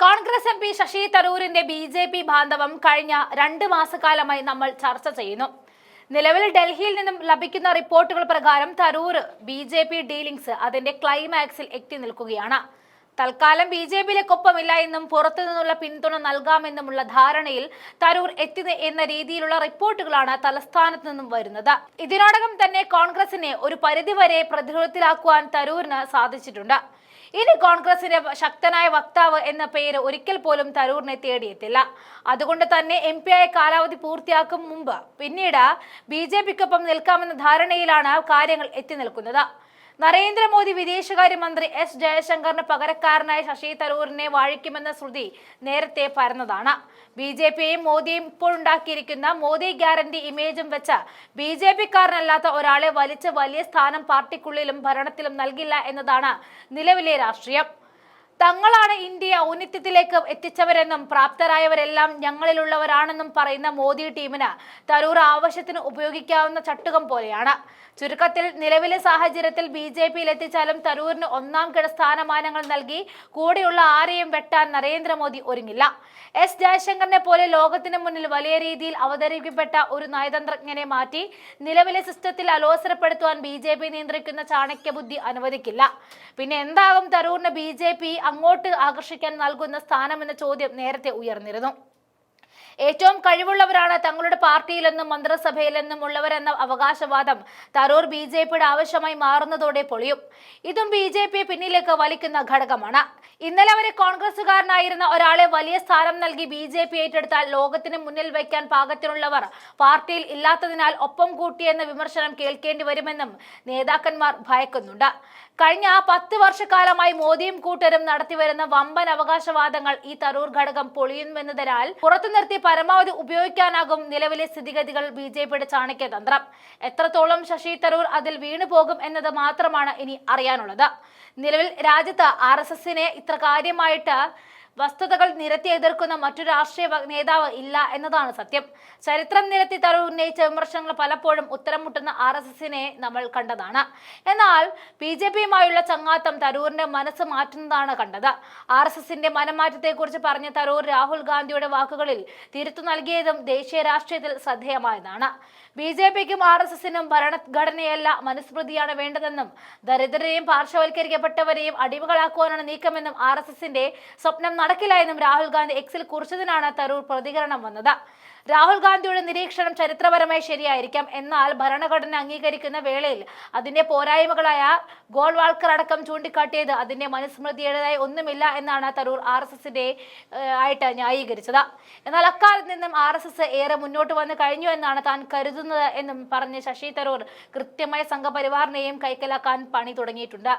Congress M P Sasi തരൂരിന്റെ BJP. ബാന്ധവം കഴിഞ്ഞ 2 മാസക്കാലമായി നമ്മൾ ചർച്ച ചെയ്യുന്നു. നിലവിൽ ഡൽഹിയിൽ നിന്നും ലഭിക്കുന്ന റിപ്പോർട്ടുകൾ പ്രകാരം തരൂർ ബി.ജെ.പി. ഡീലിംഗ്സ് അതിന്റെ ക്ലൈമാക്സിൽ എത്തി നിൽക്കുകയാണ്. തൽക്കാലം ബി.ജെ.പിയിലേക്കൊപ്പമില്ല എന്നും പുറത്തു നിന്നുള്ള പിന്തുണ നൽകാമെന്നുമുള്ള ധാരണയിൽ തരൂർ എത്തി എന്ന രീതിയിലുള്ള റിപ്പോർട്ടുകളാണ് തലസ്ഥാനത്ത് നിന്നും വരുന്നത്. ഇതിനോടകം തന്നെ കോൺഗ്രസിനെ ഒരു പരിധിവരെ പ്രതിരോധത്തിലാക്കുവാൻ തരൂരിന് സാധിച്ചിട്ടുണ്ട്. ഇനി കോൺഗ്രസിന്റെ ശക്തനായ വക്താവ് എന്ന പേര് ഒരിക്കൽ പോലും തരൂരിനെ തേടിയെത്തില്ല. അതുകൊണ്ട് തന്നെ എം.പി. കാലാവധി പൂർത്തിയാക്കും മുമ്പ് പിന്നീട് ബി.ജെ.പിക്കൊപ്പം നിൽക്കാമെന്ന ധാരണയിലാണ് കാര്യങ്ങൾ എത്തി നിൽക്കുന്നത്. നരേന്ദ്രമോദി വിദേശകാര്യമന്ത്രി എസ് ജയശങ്കറിന് പകരക്കാരനായ ശശി തരൂരിനെ വാഴിക്കുമെന്ന ശ്രുതി നേരത്തെ പരന്നതാണ്. ബി.ജെ.പിയെയും മോദിയും ഇപ്പോൾ ഉണ്ടാക്കിയിരിക്കുന്ന മോദി ഗ്യാരണ്ടി ഇമേജും വെച്ച് ബി.ജെ.പിക്കാരനല്ലാത്ത ഒരാളെ വലിച്ച് വലിയ സ്ഥാനം പാർട്ടിക്കുള്ളിലും ഭരണത്തിലും നൽകില്ല എന്നതാണ് നിലവിലെ രാഷ്ട്രീയം. തങ്ങളാണ് ഇന്ത്യയെ ഔന്നത്യത്തിലേക്ക് എത്തിച്ചവരെന്നും പ്രാപ്തരായവരെല്ലാം ഞങ്ങളിലുള്ളവരാണെന്നും പറയുന്ന മോദി ടീമിന് തരൂർ ആവശ്യത്തിന് ഉപയോഗിക്കാവുന്ന ചട്ടുകം പോലെയാണ്. ചുരുക്കത്തിൽ നിലവിലെ സാഹചര്യത്തിൽ ബി.ജെ.പിയിൽ എത്തിച്ചാലും തരൂരിന് 1ാം കിട സ്ഥാനമാനങ്ങൾ നൽകി കൂടെയുള്ള ആരെയും വെട്ടാൻ നരേന്ദ്രമോദി ഒരുങ്ങില്ല. എസ് ജയശങ്കറിനെ പോലെ ലോകത്തിന് മുന്നിൽ വലിയ രീതിയിൽ അവതരിപ്പിക്കപ്പെട്ട ഒരു നയതന്ത്രജ്ഞനെ മാറ്റി നിലവിലെ സിസ്റ്റത്തിൽ അലോസരപ്പെടുത്തുവാൻ ബി.ജെ.പി. നിയന്ത്രിക്കുന്ന ചാണക്യബുദ്ധി അനുവദിക്കില്ല. പിന്നെ എന്താകും തരൂരിന് ബി.ജെ.പി. അങ്ങോട്ട് ആകർഷിക്കാൻ നൽകുന്ന സ്ഥാനമെന്ന ചോദ്യം നേരത്തെ ഉയർന്നിരുന്നു. ഏറ്റവും കഴിവുള്ളവരാണ് തങ്ങളുടെ പാർട്ടിയിലെന്നും മന്ത്രിസഭയിലെന്നും ഉള്ളവരെന്ന അവകാശവാദം തരൂർ ബി.ജെ.പിയുടെ ആവശ്യമായി മാറുന്നതോടെ പൊളിയും. ഇതും ബി.ജെ.പിയെ പിന്നിലേക്ക് വലിക്കുന്ന ഘടകമാണ്. ഇന്നലെ വരെ കോൺഗ്രസുകാരനായിരുന്ന ഒരാളെ വലിയ സ്ഥാനം നൽകി ബി.ജെ.പി. ഏറ്റെടുത്താൽ ലോകത്തിന് മുന്നിൽ വയ്ക്കാൻ പാകത്തിനുള്ളവർ പാർട്ടിയിൽ ഇല്ലാത്തതിനാൽ ഒപ്പം കൂട്ടിയെന്ന വിമർശനം കേൾക്കേണ്ടി വരുമെന്നും നേതാക്കന്മാർ ഭയക്കുന്നുണ്ട്. കഴിഞ്ഞ 10 വർഷക്കാലമായി മോദിയും കൂട്ടരും നടത്തിവരുന്ന വമ്പൻ അവകാശവാദങ്ങൾ ഈ തരൂർ ഘടകം പൊളിയുമെന്നതിനാൽ പുറത്തു നിർത്തി പരമാവധി ഉപയോഗിക്കാനാകും നിലവിലെ സ്ഥിതിഗതികൾ ബി.ജെ.പിയുടെ ചാണക്യതന്ത്രം. എത്രത്തോളം ശശി തരൂർ അതിൽ വീണുപോകും എന്നത് മാത്രമാണ് ഇനി അറിയാനുള്ളത്. നിലവിൽ രാജ്യത്ത് RSSനെ ഇത്ര കാര്യമായിട്ട് വസ്തുതകൾ നിരത്തി എതിർക്കുന്ന മറ്റൊരു രാഷ്ട്രീയ നേതാവ് ഇല്ല എന്നതാണ് സത്യം. ചരിത്രം നിരത്തി തരൂർ ഉന്നയിച്ച വിമർശനങ്ങൾ പലപ്പോഴും ഉത്തരം മുട്ടുന്ന RSSനെ നമ്മൾ കണ്ടതാണ്. എന്നാൽ ബി.ജെ.പിയുമായുള്ള ചങ്ങാത്തം തരൂരിന്റെ മനസ്സ് മാറ്റുന്നതാണ് കണ്ടത്. RSSന്റെ മനംമാറ്റത്തെക്കുറിച്ച് പറഞ്ഞ തരൂർ രാഹുൽ ഗാന്ധിയുടെ വാക്കുകളിൽ തിരുത്തു നൽകിയതും ദേശീയ രാഷ്ട്രീയത്തിൽ ശ്രദ്ധേയമായതാണ്. ബി.ജെ.പിക്കും RSSനും ഭരണഘടനയല്ല മനുസ്മൃതിയാണ് വേണ്ടതെന്നും ദരിദ്രരെയും പാർശ്വവൽക്കരിക്കപ്പെട്ടവരെയും അടിമകളാക്കുവാനാണ് നീക്കമെന്നും RSSന്റെ സ്വപ്നം നടക്കില്ല എന്നും രാഹുൽ ഗാന്ധി എക്സിൽ കുറിച്ചതിനാണ് തരൂർ പ്രതികരണം വന്നത്. രാഹുൽ ഗാന്ധിയുടെ നിരീക്ഷണം ചരിത്രപരമായി ശരിയായിരിക്കാം. എന്നാൽ ഭരണഘടന അംഗീകരിക്കുന്ന വേളയിൽ അതിന്റെ പോരായ്മകളായ ഗോൾവാൾക്കർ അടക്കം ചൂണ്ടിക്കാട്ടിയത് അതിന്റെ മനുസ്മൃതിയുടേതായി ഒന്നുമില്ല എന്നാണ് തരൂർ RSSന്റെ ആയിട്ട് ന്യായീകരിച്ചത്. എന്നാൽ അക്കാലത്ത് നിന്നും RSS ഏറെ മുന്നോട്ട് വന്നു കഴിഞ്ഞു എന്നാണ് താൻ കരുതുന്നത് എന്നും പറഞ്ഞ് ശശി തരൂർ കൃത്യമായ സംഘപരിവാറിനെയും കൈക്കലാക്കാൻ പണി തുടങ്ങിയിട്ടുണ്ട്.